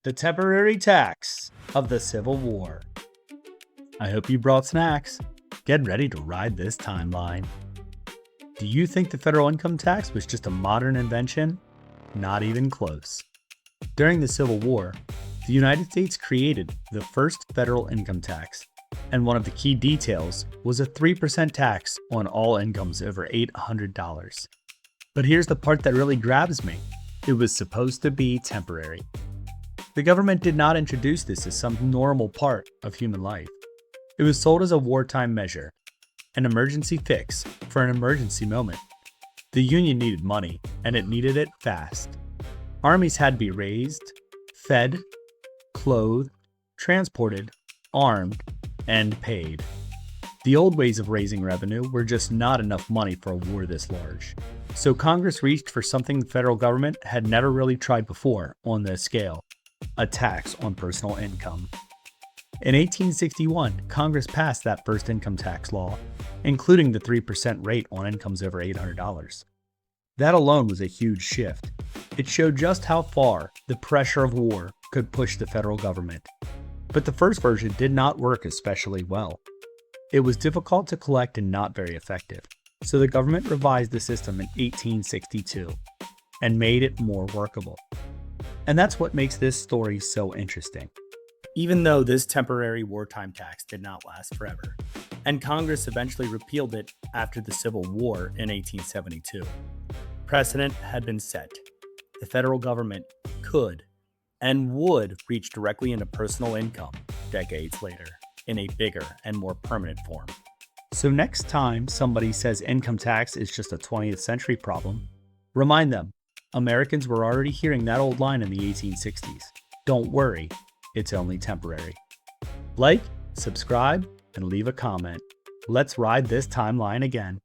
the temporary tax of the Civil War. I hope you brought snacks. Get ready to ride this timeline. Do you think the federal income tax was just a modern invention? Not even close. During the Civil War, the United States created the first federal income tax, and one of the key details was a 3% tax on all incomes over $800. But here's the part that really grabs me. It was supposed to be temporary. The government did not introduce this as some normal part of human life. It was sold as a wartime measure, an emergency fix for an emergency moment. The Union needed money, and it needed it fast. Armies had to be raised, fed, clothed, transported, armed, and paid. The old ways of raising revenue were just not enough money for a war this large. So Congress reached for something the federal government had never really tried before on this scale: a tax on personal income. In 1861, Congress passed that first income tax law, including the 3% rate on incomes over $800. That alone was a huge shift. It showed just how far the pressure of war could push the federal government. But the first version did not work especially well. It was difficult to collect and not very effective, so the government revised the system in 1862 and made it more workable. And that's what makes this story so interesting. Even though this temporary wartime tax did not last forever, and Congress eventually repealed it after the Civil War in 1872, precedent had been set. The federal government could and would reach directly into personal income decades later in a bigger and more permanent form. So next time somebody says income tax is just a 20th century problem, remind them Americans were already hearing that old line in the 1860s. Don't worry, it's only temporary. Like, subscribe, and leave a comment. Let's ride this timeline again.